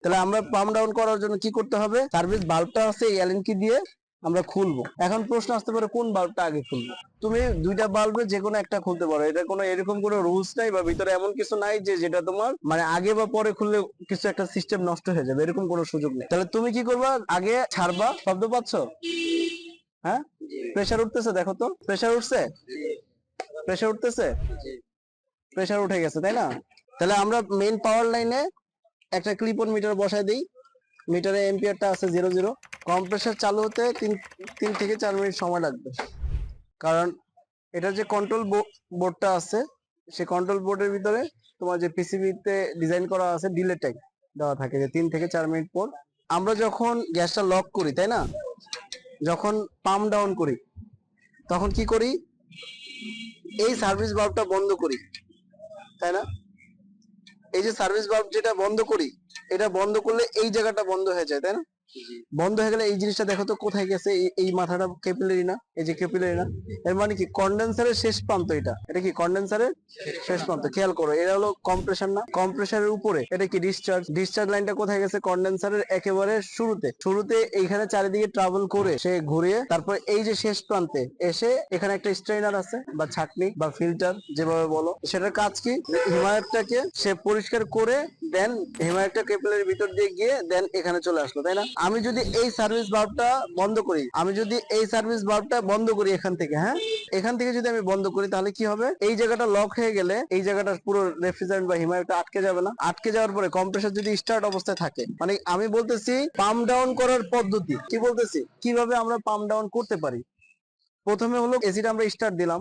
তাহলে আমরা pump down করার জন্য কি করতে হবে? সার্ভিস বাল্বটা আছে এই অ্যালেন কি দিয়ে আমরা খুলবো। এখন প্রশ্ন আসতে পারে কোন বাল্বটা আগে খুলবো। তুমি দুইটা বাল্বে যে কোনো একটা খুলতে পারো, এটা কোনো এরকম কোনো রুলস নাই বা ভিতরে এমন কিছু নাই যে যেটা তোমার মানে আগে বা পরে খুললে কিছু একটা সিস্টেম নষ্ট হয়ে যাবে, এরকম কোনো সুযোগ নেই। তাহলে তুমি কি করবা? আগে ছাড়বা। শব্দ পাচ্ছ? হ্যাঁ, প্রেসার উঠতেছে, দেখো তো প্রেসার উঠছে, প্রেসার উঠতেছে, প্রেসার উঠে গেছে, তাই না? তাহলে আমরা মেইন পাওয়ার লাইনে একটা ক্লিপ অন মিটার বসায় দিই। মিটারে এম্পিয়ারটা আছে 00। কম্প্রেসার চালু হতে 3 থেকে 4 মিনিট সময় লাগবে, কারণ এটা যে কন্ট্রোল বোর্ডটা আছে সেই কন্ট্রোল বোর্ডের ভিতরে তোমার যে পিসিবিতে ডিজাইন করা আছে ডিলে টাইম দেওয়া থাকে যে 3 থেকে 4 মিনিট পর। আমরা যখন গ্যাসটা লক করি, তাই না, যখন পাম্প ডাউন করি তখন কি করি? এই সার্ভিস বাল্বটা বন্ধ করি, তাই না? এই যে সার্ভিস বাল্ব যেটা বন্ধ করি, এটা বন্ধ করলে এই জায়গাটা বন্ধ হয়ে যায়, তাই না? বন্ধ হয়ে গেলে এই জিনিসটা দেখো তো কোথায় গেছে, এই মাথাটা ক্যাপিলারি না, এই যে ক্যাপিলারি না, এর মানে কি কন্ডেন্সারের শেষ প্রান্ত। এটা কি কন্ডেন্সারের শেষ প্রান্ত। খেয়াল করো, এটা হলো কম্প্রেসার না, কম্প্রেসারের উপরে এটা কি ডিসচার্জ। ডিসচার্জ লাইনটা কোথায় গেছে? কন্ডেন্সারের একেবারে শুরুতে এইখানে চারিদিকে ট্রাভেল করে সে ঘুরিয়ে তারপর এই যে শেষ প্রান্তে এসে এখানে একটা স্ট্রেনার আছে বা ছাঁকনি বা ফিল্টার যেভাবে বলো, সেটার কাজ কি? হিমায়তটাকে সে পরিষ্কার করে দেন হিমায়তটা ক্যাপিলারির ভিতর দিয়ে গিয়ে দেন এখানে চলে আসলো, তাই না? আমি যদি এই সার্ভিস বাল্বটা বন্ধ করি, এখান থেকে, হ্যাঁ, এখান থেকে যদি আমি বন্ধ করি তাহলে কি হবে? এই জায়গাটা লক হয়ে গেলে এই জায়গাটা পুরো রেফ্রিজারেন্ট বা হিমায়তটা আটকে যাবে না? আটকে যাওয়ার পরে কম্প্রেসার যদি স্টার্ট অবস্থায় থাকে, মানে আমি বলতেছি পাম্প ডাউন করার পদ্ধতি কি, বলতেছি কিভাবে আমরা পাম্প ডাউন করতে পারি। প্রথমে হলো এসিটা আমরা স্টার্ট দিলাম,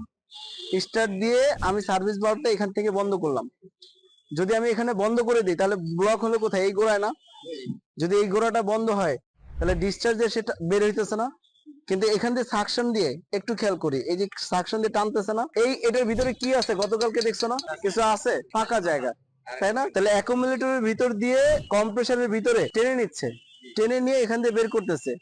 স্টার্ট দিয়ে আমি সার্ভিস বাল্বটা এখান থেকে বন্ধ করলাম। যদি আমি এখানে বন্ধ করে দিই তাহলে ব্লক হলো কোথায়? এই গোড়ায় না? যদি এই গোড়াটা বন্ধ হয় তাহলে ডিসচার্জে সেটা বের হইতেছে না, কিন্তু এখান দিয়ে সাকশন দিয়ে একটু খেয়াল করি, এই যে সাকশন দিয়ে টানতেছে না, এটার ভিতরে কি আছে? গতকালকে দেখছো না কিছু আছে ফাঁকা জায়গা, তাই না? তাহলে অ্যাকুমুলেটরের ভিতর দিয়ে কম্প্রেসারের ভিতরে টেনে নিচ্ছে, টেনে নিয়ে এখান দিয়ে বের করতেছে।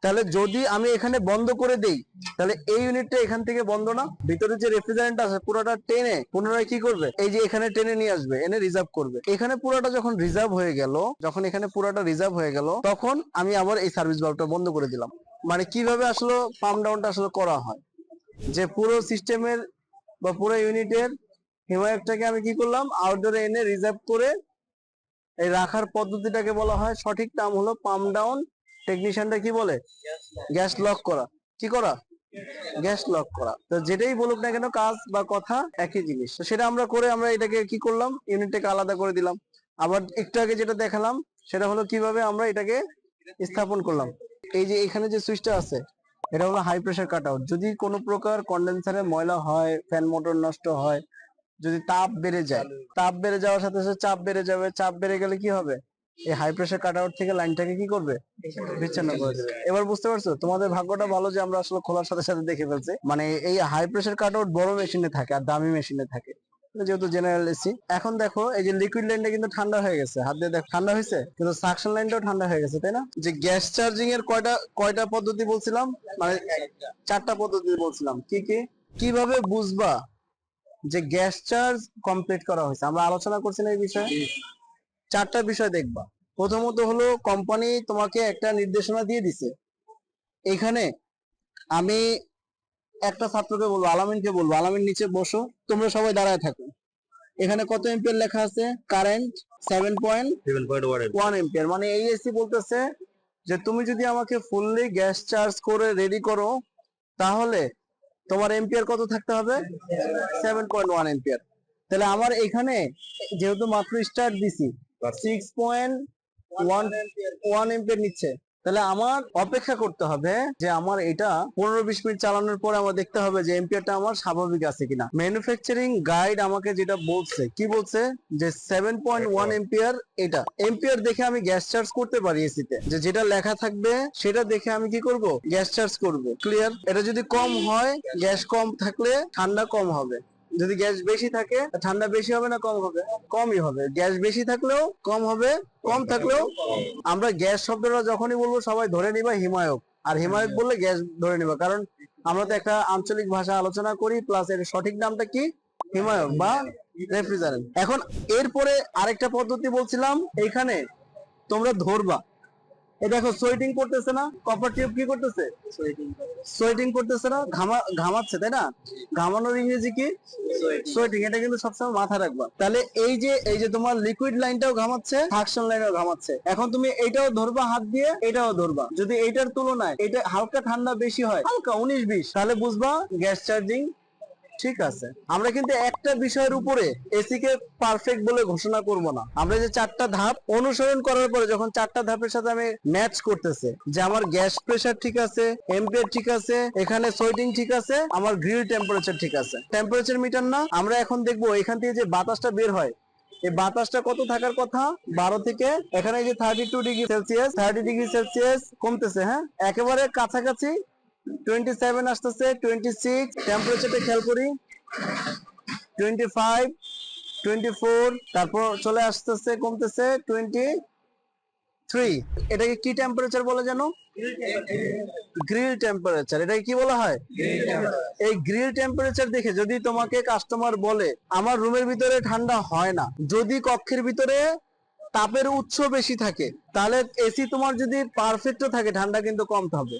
তাহলে যদি আমি এখানে বন্ধ করে দেই তাহলে এই ইউনিটটা এখান থেকে বন্ধ না, ভিতরে যে রেফ্রিজারেন্ট আছে পুরোটা টেনে পুনরায় কি করবে? এই যে এখানে টেনে নিয়ে আসবে, এনে রিজার্ভ করবে। এখানে পুরোটা যখন রিজার্ভ হয়ে গেল, তখন আমি আবার এই সার্ভিস বাল্বটা বন্ধ করে দিলাম। মানে কিভাবে আসলে পাম্প ডাউনটা আসলে করা হয়, যে পুরো সিস্টেমের বা পুরো ইউনিটের হিমায়তটাকে আমি কি করলাম? আউটডোরে এনে রিজার্ভ করে এই রাখার পদ্ধতিটাকে বলা হয়, সঠিক নাম হলো পাম্প ডাউন। টেকনিশিয়ানটা কি বলে? গ্যাস লক করা। কি করা? গ্যাস লক করা। তো যেটাই বলুক না কেন, কাজ বা কথা একই জিনিস। তো সেটা আমরা করে আমরা এটাকে কি করলাম? ইউনিটটাকে আলাদা করে দিলাম। আবার একটু আগে যেটা দেখালাম সেটা হলো কিভাবে আমরা এটাকে স্থাপন করলাম। এই যে এখানে যে সুইচটা আছে এটা হলো হাই প্রেসার কাট আউট। যদি কোনো প্রকার কন্ডেন্সারে ময়লা হয়, ফ্যান মোটর নষ্ট হয়, যদি তাপ বেড়ে যায়, তাপ বেড়ে যাওয়ার সাথে সাথে চাপ বেড়ে যাবে, চাপ বেড়ে গেলে কি হবে? এই হাই প্রেসার কাট আউট থেকে লাইনটাকে কি করবে? বিচ্ছিন্ন করে দেবে। এবার বুঝতে পারছো? তোমাদের ভাগ্যটা ভালো যে আমরা আসলে খোলার সাথে সাথে দেখে ফেলছি। মানে এই হাই প্রেসার কাট আউট বড় মেশিনে থাকে আর দামি মেশিনে থাকে, যেহেতু জেনারেল এসি। এখন দেখো এই যে লিকুইড লাইনটা কিন্তু ঠান্ডা হয়ে গেছে, হাত দিয়ে দেখ ঠান্ডা হয়েছে, কিন্তু সাকশন লাইনটাও ঠান্ডা হয়ে গেছে, তাই না? যে গ্যাস চার্জিং এর কয়টা পদ্ধতি বলছিলাম? মানে 4টা পদ্ধতি বলছিলাম। কি কি? কিভাবে বুঝবা যে গ্যাস চার্জ কমপ্লিট করা হয়েছে? আমরা আলোচনা করছি না এই বিষয়ে। 4টা বিষয় দেখবা। প্রথমত হলো কোম্পানি তোমাকে একটা নির্দেশনা দিয়ে দিছে। এখানে আমি একটা ছাত্রকে বলবো, আলামিনকে বলবো, আলামিন নিচে বসো, তোমরা সবাই দাঁড়ায় থাকো। এখানে কত এম্পিয়ার লেখা আছে? Current 7.1 ampere. মানে এই এসি বলতেছে যে তুমি যদি আমাকে ফুললি গ্যাস চার্জ করে রেডি করো তাহলে তোমার এম্পিয়ার কত থাকতে হবে? 7.1 এম্পিয়ার। তাহলে আমার এখানে যেহেতু মাত্র স্টার্ট দিছি 6.1 এম্পিয়ার নিচ্ছে, তাহলে আমার অপেক্ষা করতে হবে যে আমার এটা 15-20 মিনিট চালানোর পরে আমার দেখতে হবে যে এম্পিয়ারটা আমার স্বাভাবিক আছে কিনা। ম্যানুফ্যাকচারিং গাইড আমাকে যেটা বলছে, কি বলছে? যে 7.1 এম্পিয়ার। এটা এম্পিয়ার দেখে আমি গ্যাস চার্জ করতে পারি এসিতে, যে যেটা লেখা থাকবে সেটা দেখে আমি কি করব? গ্যাস চার্জ করব। ক্লিয়ার? এটা যদি কম হয়, গ্যাস কম থাকলে ঠান্ডা কম হবে। যদি গ্যাস বেশি থাকে ঠান্ডা বেশি হবে না কম হবে? কমই হবে। গ্যাস বেশি থাকলেও কম হবে, কম থাকলেও। আমরা গ্যাস শব্দটা যখনই বলবো সবাই ধরে নিবা হিমায়ক, আর হিমায়ক বললে গ্যাস ধরে নিবা, কারণ আমরা তো একটা আঞ্চলিক ভাষা আলোচনা করি, প্লাস এর সঠিক নামটা কি? হিমায়ক বা রেফ্রিজারেন্ট। এখন এরপরে আরেকটা পদ্ধতি বলছিলাম, এইখানে তোমরা ধরবা। এই দেখো সোয়েটিং করতেছে না, কপার টিউব কি করতেছে, সোয়েটিং করতেছে না, ঘামাচ্ছে, তাই না? ঘামানোর ইংরেজি কি? সোয়েটিং। এটা কিন্তু সবসময় মাথায় রাখবা। তাহলে এই যে তোমার লিকুইড লাইনটাও ঘামাচ্ছে, সাকশন লাইনটাও ঘামাচ্ছে। এখন তুমি এইটাও ধরবা হাত দিয়ে, এটাও ধরবা। যদি এইটার তুলনায় এটা হালকা ঠান্ডা বেশি হয়, হালকা 19-20, তাহলে বুঝবা গ্যাস চার্জিং ঠিক আছে। আমরা কিন্তু একটা বিষয়ের উপরে এসি কে পারফেক্ট বলে ঘোষণা করব না। আমরা যে 4টা ধাপ অনুসরণ করার পরে যখন 4টা ধাপের সাথে আমি ম্যাচ করতেছে, যে আমার গ্যাস প্রেসার ঠিক আছে, এম্পিয়ার ঠিক আছে, এখানে সোয়েটিং ঠিক আছে, আমার গ্রিল টেম্পারেচার ঠিক আছে। টেম্পারেচার মিটার না, আমরা এখন দেখবো এখান থেকে যে বাতাসটা বের হয়, এই বাতাসটা কত থাকার কথা, 12 থেকে এখানে যে 32 ডিগ্রি সেলসিয়াস, 30 ডিগ্রি সেলসিয়াস কমতেছে। হ্যাঁ, একেবারে কাছাকাছি 27 আসতেছে, 26। টেম্পারেচারটা খেয়াল করি, 25, 24, তারপর চলে আসতেছে, কমতেছে 23। এটাকে কি টেম্পারেচার বলে জানো? Grill temperature. এটাকে কি বলা হয়? এই গ্রিল টেম্পারেচার দেখে যদি তোমাকে কাস্টমার বলে আমার রুমের ভিতরে ঠান্ডা হয় না, যদি কক্ষের ভিতরে তাপের উৎস বেশি থাকে, তাহলে এসি তোমার যদি পারফেক্ট থাকে, ঠান্ডা কিন্তু কম হবে।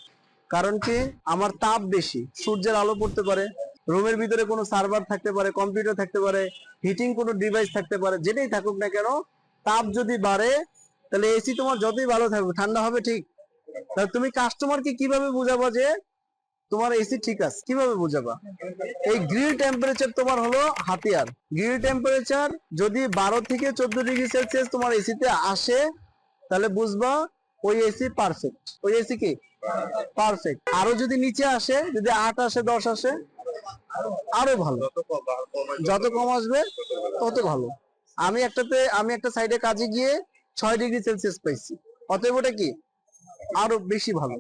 কারণ কি, আমার তাপ বেশি, সূর্যের আলো পড়তে পারে, রুমের ভিতরে কোনো সার্ভার থাকতে পারে, কম্পিউটার থাকতে পারে, হিটিং কোনো ডিভাইস থাকতে পারে, যেটাই থাকুক না কেন, তাপ যদি বাড়ে তাহলে এসি তোমার যতই ভালো থাকবে ঠান্ডা হবে। ঠিক, তাহলে তুমি কাস্টমারকে কিভাবে বুঝাবো যে তোমার এসি ঠিক আছে? কিভাবে বুঝাবা? এই গ্রিল টেম্পারেচার তোমার হলো হাতিয়ার। গ্রিল টেম্পারেচার যদি 12 থেকে 14 ডিগ্রি সেলসিয়াস তোমার এসিতে আসে, তাহলে বুঝবা ওই এসি পারফেক্ট। ওই এসি কি পারফেক্ট। আরো যদি নিচে আসে, যদি 8 আসে, 10 আসে, আরো ভালো। যত কম আসবে তত ভালো। আমি একটা সাইডে কাজে গিয়ে 6 ডিগ্রি সেলসিয়াস পাইছি, অতএব ওটা কি আরো বেশি ভালো।